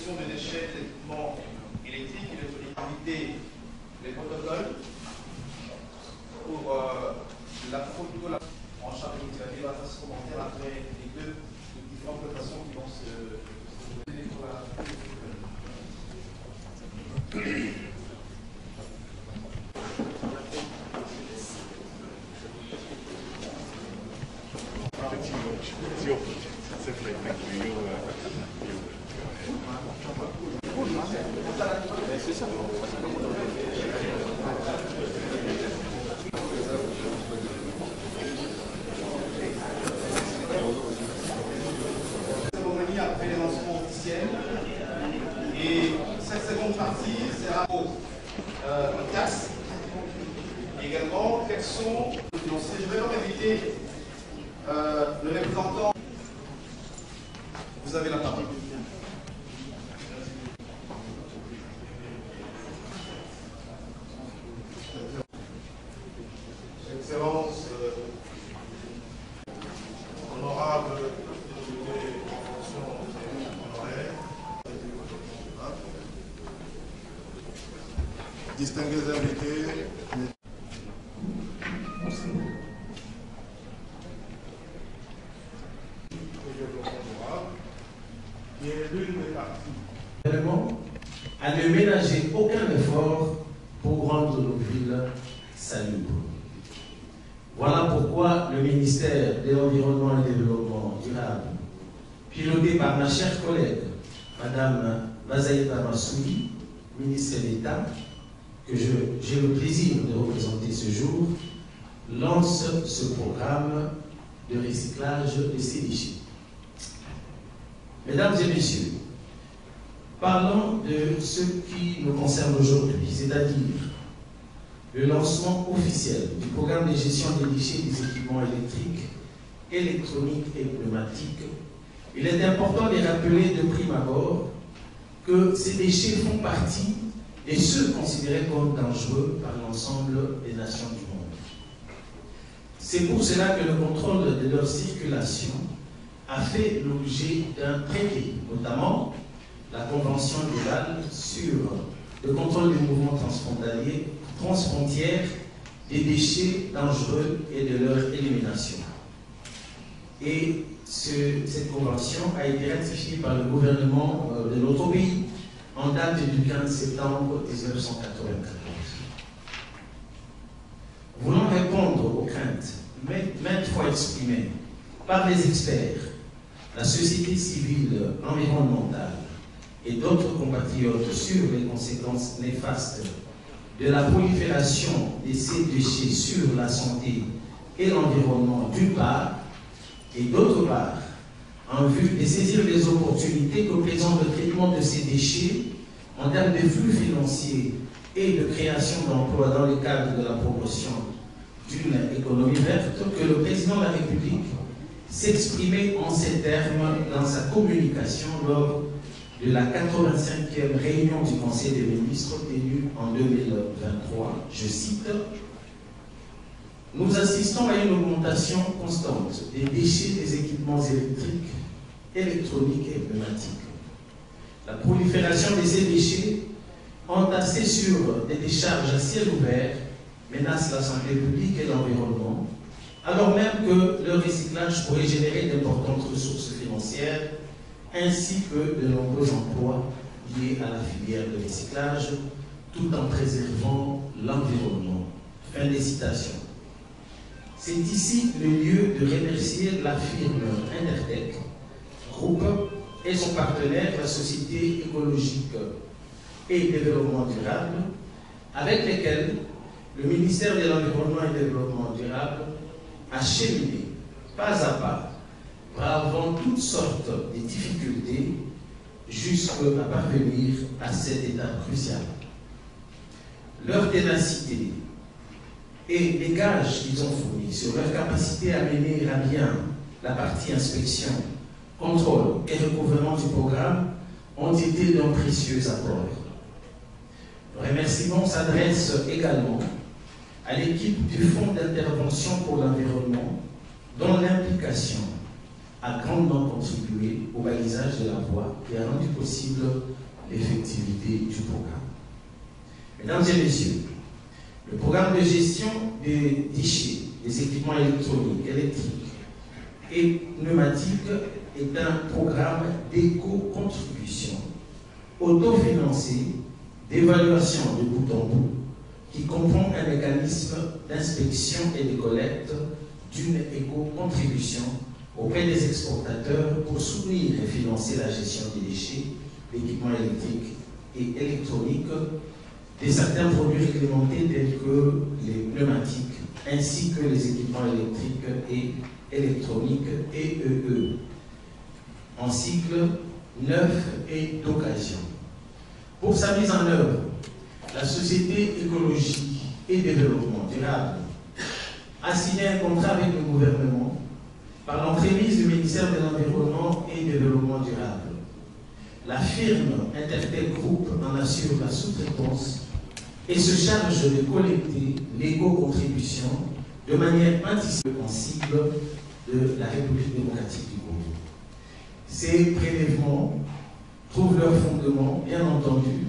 gestion des déchets des équipements électriques et de éviter les protocoles pour la photo en charge initiative à face commentaire après les deux différentes façons qui vont se pour la cérémonie après les lancements officiels. Et cette seconde partie sera au CAS. Également, quels sont les financiers. Je vais donc inviter le représentant. Vous avez la parole. Excellence, honorable député de convention honoraire, distingués invités, qui est l'une des parties. À ne ménager aucun effort pour rendre nos villes salubres. Voilà pourquoi le ministère de l'Environnement et du Développement durable, piloté par ma chère collègue, Madame Bazaïta Massouli, ministre d'État, que j'ai le plaisir de représenter ce jour, lance ce programme de recyclage de ces déchets. Mesdames et messieurs, parlons de ce qui nous concerne aujourd'hui, c'est-à-dire le lancement officiel du programme de gestion des déchets des équipements électriques, électroniques et pneumatiques. Il est important de rappeler de prime abord que ces déchets font partie de ceux considérés comme dangereux par l'ensemble des nations du monde. C'est pour cela que le contrôle de leur circulation a fait l'objet d'un traité, notamment la Convention de Bâle sur le contrôle des mouvements transfrontières des déchets dangereux et de leur élimination. Et cette convention a été ratifiée par le gouvernement de notre pays en date du 15 septembre 1994. Voulant répondre aux craintes maintes fois exprimées par les experts, la société civile environnementale et d'autres compatriotes sur les conséquences néfastes de la prolifération de ces déchets sur la santé et l'environnement d'une part, et d'autre part, en vue de saisir les opportunités que présente le traitement de ces déchets en termes de flux financiers et de création d'emplois dans le cadre de la promotion d'une économie verte, que le président de la République s'exprimait en ces termes dans sa communication lors de la 85e réunion du Conseil des ministres tenue en 2023. Je cite: « Nous assistons à une augmentation constante des déchets des équipements électriques, électroniques et pneumatiques. La prolifération de ces déchets entassés sur des décharges à ciel ouvert menace la santé publique et l'environnement, alors même que leur recyclage pourrait générer d'importantes ressources financières ainsi que de nombreux emplois liés à la filière de recyclage, tout en préservant l'environnement. » Fin des citations. C'est ici le lieu de remercier la firme Intertech Group et son partenaire, la Société écologique et développement durable, avec lesquels le ministère de l'Environnement et du Développement durable a cheminé pas à pas, bravant toutes sortes de difficultés, jusqu'à parvenir à cette étape cruciale. Leur ténacité et les gages qu'ils ont fournis sur leur capacité à mener à bien la partie inspection, contrôle et recouvrement du programme ont été d'un précieux apport. Le remerciement s'adresse également à l'équipe du Fonds d'intervention pour l'environnement, dont l'implication a grandement contribué au balisage de la voie et a rendu possible l'effectivité du programme. Mesdames et messieurs, le programme de gestion des déchets, des équipements électroniques, électriques et pneumatiques est un programme d'éco-contribution autofinancé d'évaluation de bout en bout qui comprend un mécanisme d'inspection et de collecte d'une éco-contribution auprès des exportateurs pour soutenir et financer la gestion des déchets, d'équipements électriques et électroniques, de certains produits réglementés tels que les pneumatiques, ainsi que les équipements électriques et électroniques EEE, en cycle neuf et d'occasion. Pour sa mise en œuvre, la Société Écologie et Développement Durable a signé un contrat avec le gouvernement par l'entremise du ministère de l'Environnement et du Développement Durable. La firme Intertech Group en assure la sous-traitance et se charge de collecter l'éco-contribution de manière anticipée en cible de la République démocratique du Congo. Ces prélèvements trouvent leur fondement, bien entendu,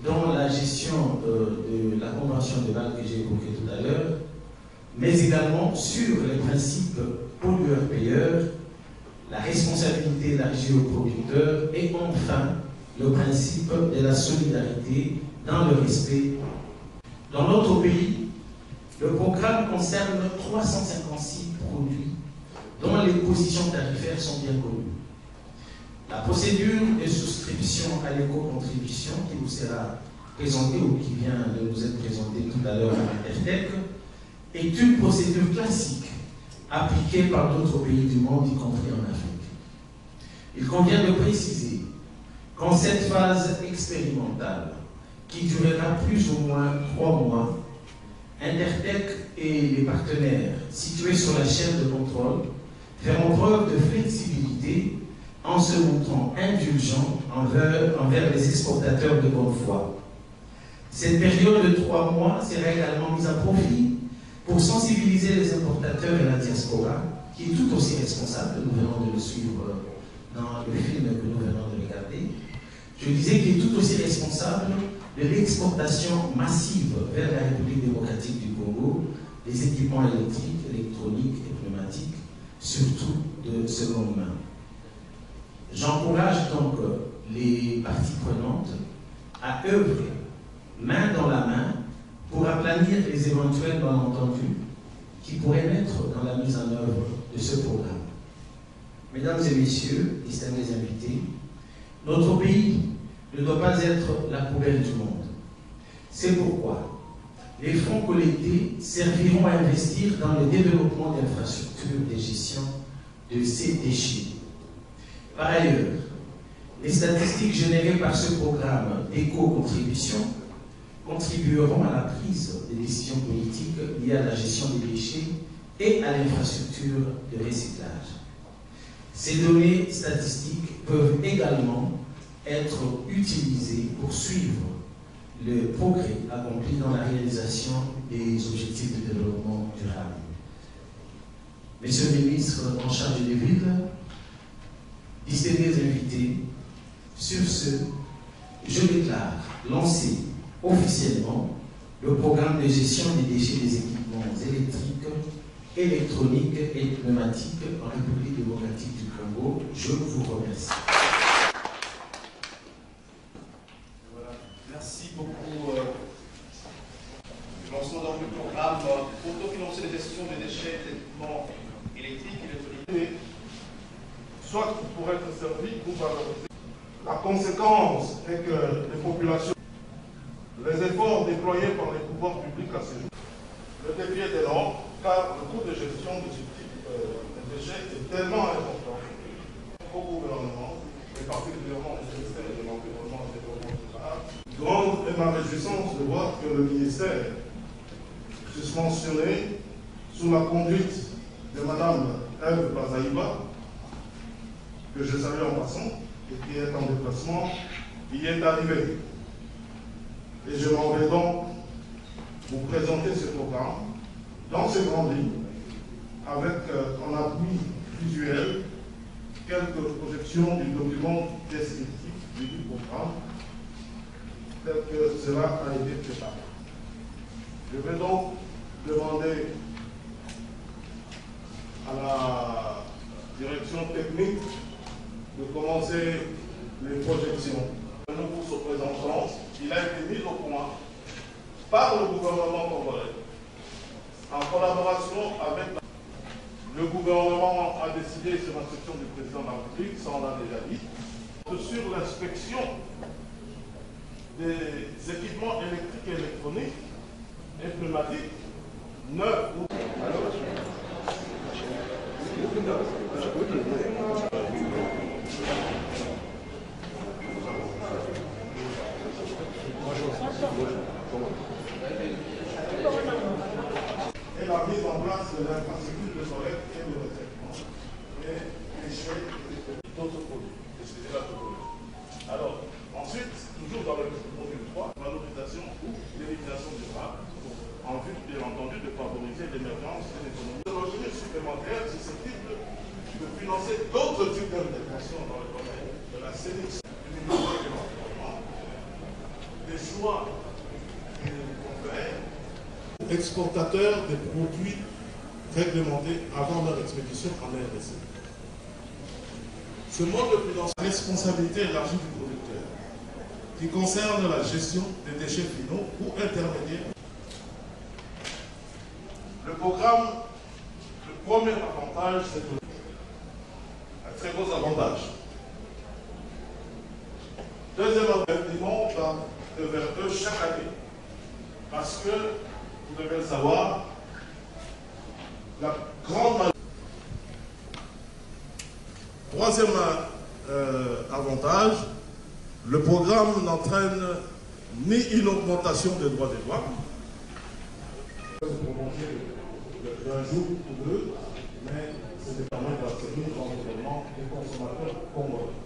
dans la gestion de la convention de Bâle que j'ai évoquée tout à l'heure, mais également sur les principes pollueur-payeur, la responsabilité élargie aux producteurs et enfin le principe de la solidarité dans le respect. Dans notre pays, le programme concerne 356 produits dont les positions tarifaires sont bien connues. La procédure de souscription à l'éco-contribution qui vous sera présentée ou qui vient de nous être présentée tout à l'heure à Intertech est une procédure classique appliquée par d'autres pays du monde, y compris en Afrique. Il convient de préciser qu'en cette phase expérimentale, qui durera plus ou moins 3 mois, Intertech et les partenaires situés sur la chaîne de contrôle feront preuve de flexibilité en se montrant indulgents envers les exportateurs de bonne foi. Cette période de 3 mois sera également mise à profit pour sensibiliser les importateurs et la diaspora, qui est tout aussi responsable, nous venons de le suivre dans le film que nous venons de regarder, je disais qu'il est tout aussi responsable de l'exportation massive vers la République démocratique du Congo des équipements électriques, électroniques et pneumatiques, surtout de seconde main. J'encourage donc les parties prenantes à œuvrer main dans la main pour aplanir les éventuels malentendus qui pourraient naître dans la mise en œuvre de ce programme. Mesdames et messieurs, distingués invités, notre pays ne doit pas être la poubelle du monde. C'est pourquoi les fonds collectés serviront à investir dans le développement d'infrastructures de gestion de ces déchets. Par ailleurs, les statistiques générées par ce programme d'éco-contribution contribueront à la prise des décisions politiques liées à la gestion des déchets et à l'infrastructure de recyclage. Ces données statistiques peuvent également être utilisées pour suivre le progrès accompli dans la réalisation des objectifs de développement durable. Monsieur le ministre en charge des villes, distingués invités, sur ce, je déclare lancer officiellement le programme de gestion des déchets des équipements électriques, électroniques et pneumatiques en République démocratique du Congo. Je vous remercie. Voilà. Merci beaucoup. Lancement donc le programme autofinancer la gestion des déchets d'équipements électriques et électroniques. Soit pour être servi ou valoriser. La conséquence est que les populations, les efforts déployés par les pouvoirs publics à ce jour, le défi est énorme car le coût de gestion de ce type de déchets est tellement important au gouvernement, et particulièrement au ministère de l'Environnement et du Développement durable. Grande est ma réjouissance de voir que le ministère, susmentionné sous la conduite de Mme Ève Bazaïba, que je salue en passant, et qui est en déplacement, y est arrivé. Et je m'en vais donc vous présenter ce programme dans ses grandes lignes, avec un appui visuel quelques projections du document descriptif du programme tel que cela a été préparé. Je vais donc demander à la direction technique de commencer les projections. Nous vous présentons, il a été mis au point par le gouvernement congolais en collaboration avec le gouvernement a décidé sur instruction du président de la République, ça on l'a déjà dit, sur l'inspection des équipements électriques et électroniques et pneumatiques neufs. Et la mise en place de l'infrastructure de collecte et de retraitement et déchets et d'autres produits. Excusez la topologie. Alors, ensuite, toujours dans le module 3, valorisation ou l'élimination durable, en vue, bien entendu, de favoriser l'émergence de l'économie. Des revenus supplémentaires susceptibles de financer d'autres types d'intégration dans le domaine de la sélection, du ministère de l'environnement, des choix qu'on fait. Exportateurs des produits réglementés avant leur expédition en RDC. Ce mode de financement est la responsabilité élargie du producteur, qui concerne la gestion des déchets finaux ou intermédiaires. Le programme, le premier avantage, c'est un très beau avantage. Deuxième avantage, va vers eux chaque année, parce que vous devez le savoir, la grande majorité. Troisième avantage, le programme n'entraîne ni une augmentation des droits des douanes, d'un jour ou deux, mais c'est permet d'assainir l'environnement des consommateurs congolais.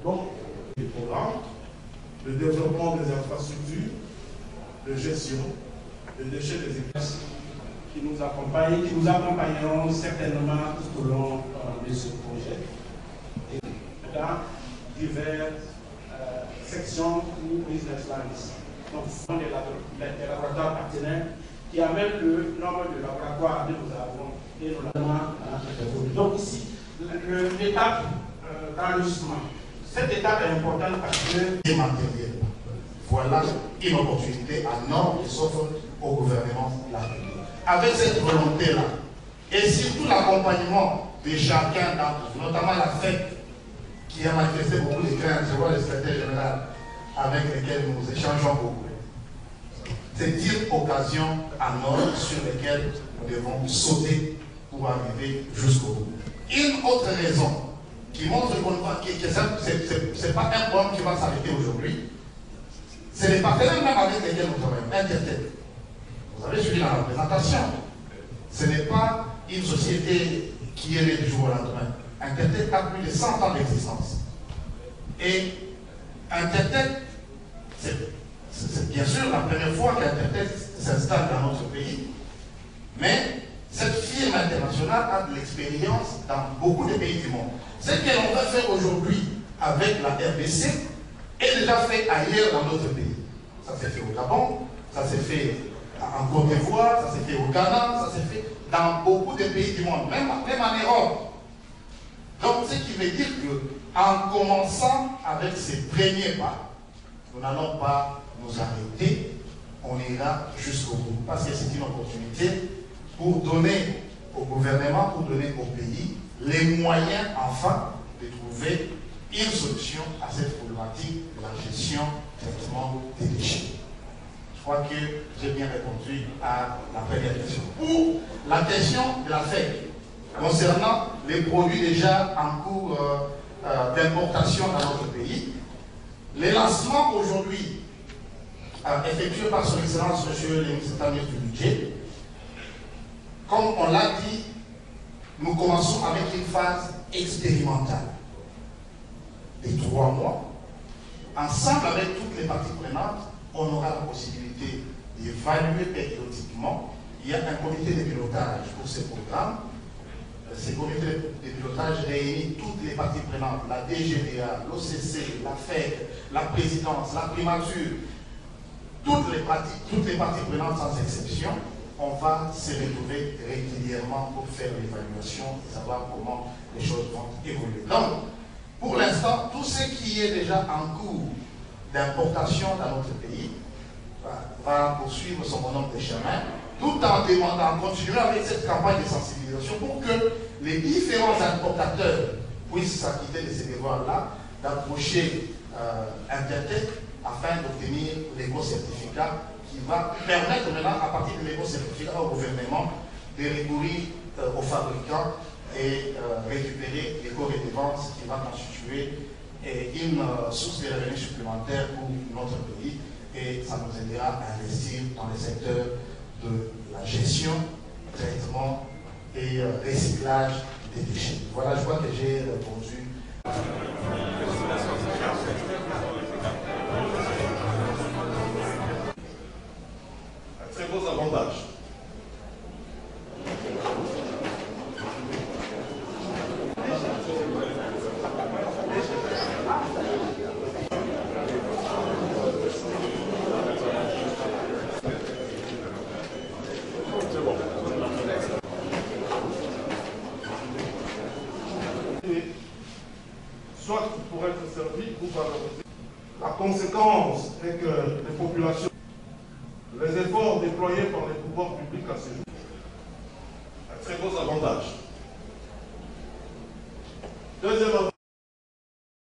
Donc, le programme, le développement des infrastructures, de gestion, des déchets des églises qui nous accompagnent, qui nous accompagneront certainement tout au long de ce projet et dans diverses sections ou business lines. Donc, ce sont des laboratoires partenaires qui amènent le nombre de laboratoires que nous avons et nous l'avons. Donc ici, l'étape d'enregistrement. Cette étape est importante parce que immatériel. Voilà une opportunité à Nord qui s'offre au gouvernement de la République. Avec cette volonté-là, et surtout l'accompagnement de chacun d'entre nous, notamment la fête qui a manifesté beaucoup de craintes, je vois le secrétaire général avec lequel nous échangeons beaucoup. C'est une occasion à Nord sur laquelle nous devons sauter pour arriver jusqu'au bout. Une autre raison qui montre que ce n'est pas un problème qui va s'arrêter aujourd'hui. C'est les partenaires même avec lesquels nous travaillons, Intertech. Vous avez suivi la représentation. Ce n'est pas une société qui est née du jour au lendemain. Intertech a plus de 100 ans d'existence. Et Intertech, c'est bien sûr la première fois qu'Intertech s'installe dans notre pays, mais cette firme internationale a de l'expérience dans beaucoup de pays du monde. Ce que l'on va faire aujourd'hui avec la RDC est déjà fait ailleurs dans d'autres pays. Ça s'est fait au Gabon, ça s'est fait en Côte d'Ivoire, ça s'est fait au Ghana, ça s'est fait dans beaucoup de pays du monde, même en Europe. Donc, ce qui veut dire qu'en commençant avec ces premiers pas, nous n'allons pas nous arrêter, on ira jusqu'au bout. Parce que c'est une opportunité pour donner au gouvernement, pour donner au pays les moyens, enfin, de trouver une solution à cette problématique de la gestion, traitement des déchets. Je crois que j'ai bien répondu à la première question. Pour la question de la FEC, concernant les produits déjà en cours d'importation dans notre pays, les lancements aujourd'hui effectués par son Excellence Monsieur le ministre du Budget, comme on l'a dit, nous commençons avec une phase expérimentale de 3 mois. Ensemble avec toutes les parties prenantes, on aura la possibilité d'évaluer périodiquement. Il y a un comité de pilotage pour ce programme ces comités de pilotage réunissent toutes les parties prenantes, la DGDA, l'OCC, la FED, la présidence, la primature, toutes les parties prenantes sans exception. On va se retrouver régulièrement pour faire l'évaluation et savoir comment les choses vont évoluer. Donc, pour l'instant, tout ce qui est déjà en cours d'importation dans notre pays va poursuivre son bonhomme de chemin, tout en demandant, continuer avec cette campagne de sensibilisation pour que les différents importateurs puissent s'acquitter de ces devoirs-là, d'approcher Intertech afin d'obtenir l'éco-certificat qui va permettre maintenant, à partir de l'éco-certificat au gouvernement, de recourir aux fabricants et récupérer l'éco-redevance qui va constituer une source de revenus supplémentaires pour notre pays, et ça nous aidera à investir dans les secteurs de la gestion, traitement et recyclage des déchets. Voilà, je crois que j'ai répondu. Très beaux avantages. Soit pour être servi ou valorisé. La conséquence est que les populations, les efforts déployés par les pouvoirs publics à ce jour, un très beau avantage. Deuxième avantage.